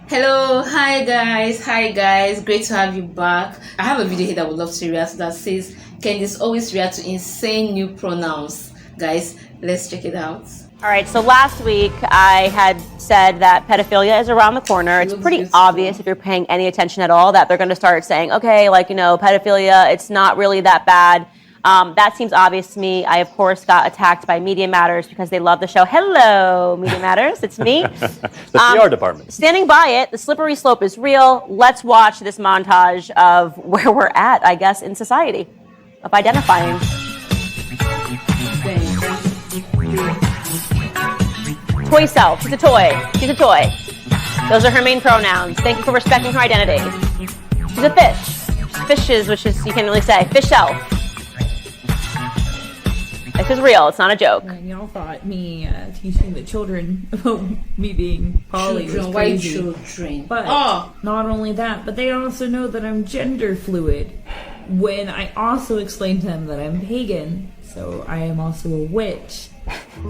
Hello, hi guys, great to have you back. I have a video here that I would love to react to that says Candace always react to insane new pronouns. Guys, let's check it out. All right, so last week I had said that pedophilia is around the corner. It's pretty obvious if you're paying any attention at all that they're going to start saying, okay, like, pedophilia, it's not really that bad. That seems obvious to me. I, of course, got attacked by Media Matters because they love the show. Hello, Media Matters. It's me. The PR department. Standing by it. The slippery slope is real. Let's watch this montage of where we're at, I guess, in society, of identifying. Toy self. She's a toy. She's a toy. Those are her main pronouns. Thank you for respecting her identity. She's a fish. Fishes, which is, you can't really say. Fish self. This is real. It's not a joke. And y'all thought me teaching the children about me being poly was crazy. Children. But not only that, but they also know that I'm gender fluid. When I also explain to them that I'm pagan, so I am also a witch.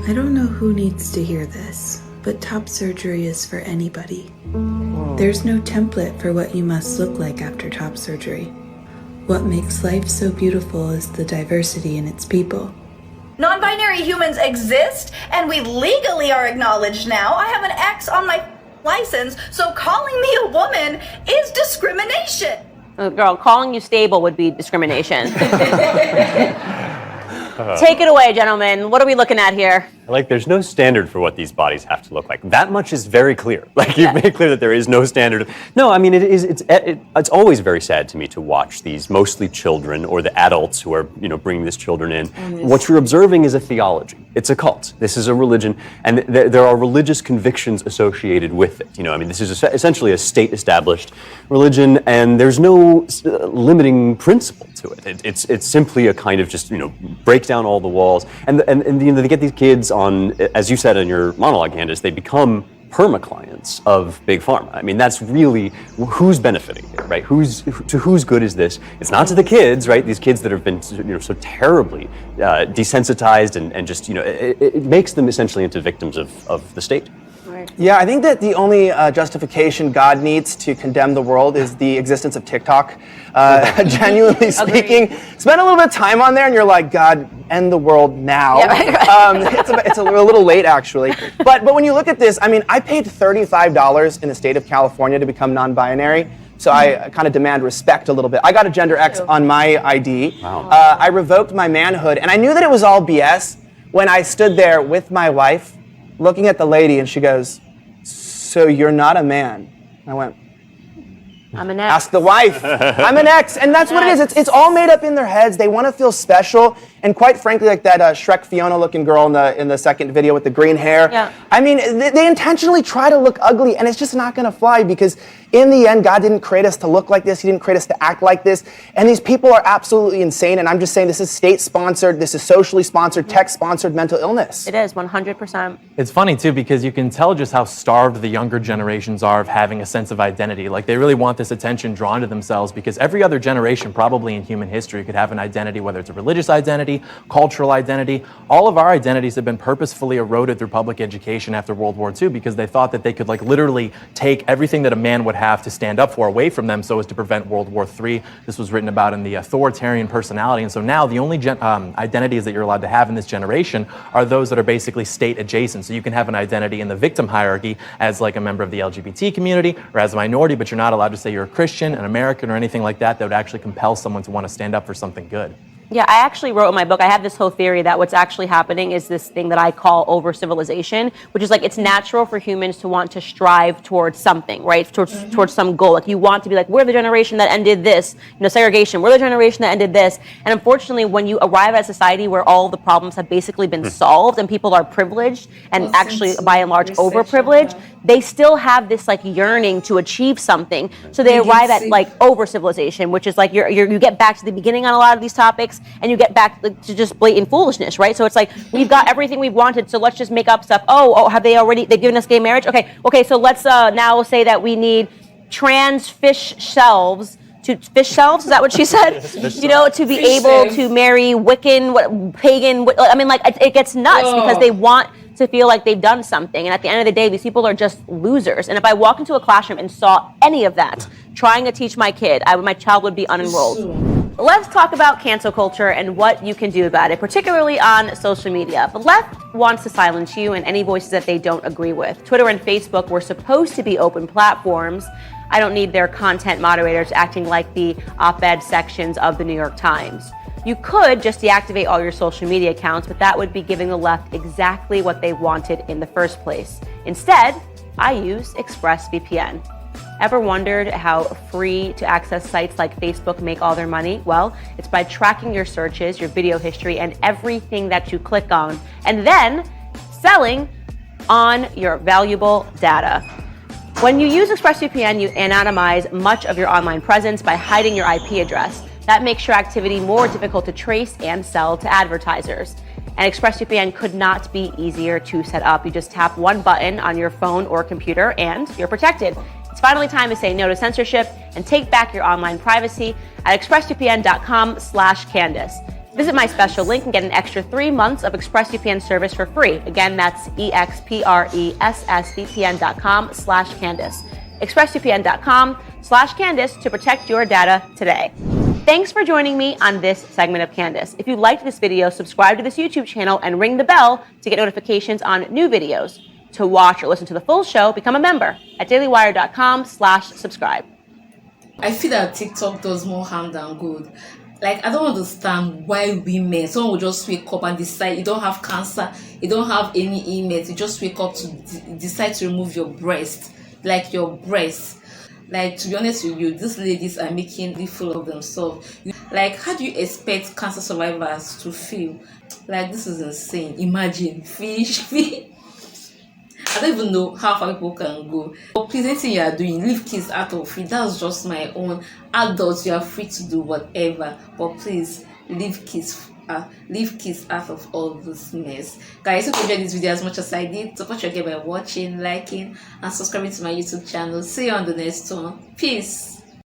I don't know who needs to hear this, but top surgery is for anybody. There's no template for what you must look like after top surgery. What makes life so beautiful is the diversity in its people. Non-binary humans exist, and we legally are acknowledged now. I have an X on my license, so calling me a woman is discrimination. Girl, calling you stable would be discrimination. Take it away, gentlemen. What are we looking at here? Like, there's no standard for what these bodies have to look like. That much is very clear. Like, you've made clear that there is no standard. No, I mean, it's always very sad to me to watch these mostly children or the adults who are, bringing these children in. What you're observing is a theology. It's a cult. This is a religion, and there are religious convictions associated with it. This is essentially a state-established religion, and there's no limiting principle to it. It's simply a kind of just, break down all the walls, and they get these kids on, as you said in your monologue, Candace, they become perma-clients of Big Pharma. I mean, that's really who's benefiting here, right? To whose good is this? It's not to the kids, right? These kids that have been, so terribly desensitized and just, it makes them essentially into victims of the state. Yeah, I think that the only justification God needs to condemn the world is the existence of TikTok. Genuinely speaking, spend a little bit of time on there and you're like, God, end the world now. Yeah, right. It's a little late, actually. But when you look at this, I paid $35 in the state of California to become non-binary. So I kind of demand respect a little bit. I got a gender X on my ID. Wow. I revoked my manhood, and I knew that it was all BS when I stood there with my wife, looking at the lady, and she goes, "So you're not a man?" I went, I'm an X. Ask the wife. I'm an X, and that's what it is. It's all made up in their heads. They want to feel special, and quite frankly, like that Shrek Fiona-looking girl in the second video with the green hair. Yeah. They intentionally try to look ugly, and it's just not going to fly because in the end, God didn't create us to look like this. He didn't create us to act like this, and these people are absolutely insane. And I'm just saying, this is state-sponsored, this is socially sponsored, tech-sponsored mental illness. It is 100%. It's funny too because you can tell just how starved the younger generations are of having a sense of identity. Like, they really want this attention drawn to themselves because every other generation probably in human history could have an identity, whether it's a religious identity, cultural identity. All of our identities have been purposefully eroded through public education after World War II because they thought that they could literally take everything that a man would have to stand up for away from them so as to prevent World War III. This was written about in the authoritarian personality. And so now the only identities that you're allowed to have in this generation are those that are basically state adjacent. So you can have an identity in the victim hierarchy as like a member of the LGBT community or as a minority, but you're not allowed to say you're a Christian, an American, or anything like that would actually compel someone to want to stand up for something good. Yeah, I actually wrote in my book, I have this whole theory that what's actually happening is this thing that I call over-civilization, which is like it's natural for humans to want to strive towards something, right? Towards some goal. Like you want to be like, we're the generation that ended this, segregation, we're the generation that ended this. And unfortunately, when you arrive at a society where all the problems have basically been solved and people are privileged and actually by and large overprivileged, they still have this like yearning to achieve something. So they arrive at like over-civilization, which is like you get back to the beginning on a lot of these topics. And you get back to just blatant foolishness, right? So it's like, we've got everything we've wanted, so let's just make up stuff. They've given us gay marriage? Okay, so let's now say that we need trans fish shelves, is that what she said? To be able to marry Wiccan, pagan, it gets nuts because they want to feel like they've done something. And at the end of the day, these people are just losers. And if I walked into a classroom and saw any of that, trying to teach my kid, my child would be unenrolled. Let's talk about cancel culture and what you can do about it, particularly on social media. The left wants to silence you and any voices that they don't agree with. Twitter and Facebook were supposed to be open platforms. I don't need their content moderators acting like the op-ed sections of the New York Times. You could just deactivate all your social media accounts, but that would be giving the left exactly what they wanted in the first place. Instead, I use ExpressVPN. Ever wondered how free to access sites like Facebook make all their money? Well, it's by tracking your searches, your video history, and everything that you click on, and then selling on your valuable data. When you use ExpressVPN, you anonymize much of your online presence by hiding your IP address. That makes your activity more difficult to trace and sell to advertisers. And ExpressVPN could not be easier to set up. You just tap one button on your phone or computer and you're protected. It's finally time to say no to censorship and take back your online privacy at expressvpn.com/Candace. Visit my special link and get an extra 3 months of ExpressVPN service for free. Again, that's expressvpn.com/Candace. expressvpn.com/Candace to protect your data today. Thanks for joining me on this segment of Candace. If you liked this video, subscribe to this YouTube channel and ring the bell to get notifications on new videos. To watch or listen to the full show, become a member at dailywire.com/subscribe. I feel that TikTok does more harm than good. Like, I don't understand why women, someone will just wake up and decide you don't have cancer, you don't have any ailments, you just wake up to decide to remove your breast, like your breast. Like, to be honest with you, these ladies are making the fool of themselves. Like, how do you expect cancer survivors to feel? Like, this is insane. Imagine, fish. I don't even know how far people can go. But please, anything you are doing, leave kids out of it. That's just my own. Adults, you are free to do whatever. But please, leave kids out of all this mess. Guys, if you enjoyed this video as much as I did, support your girl by watching, liking, and subscribing to my YouTube channel. See you on the next one. Peace.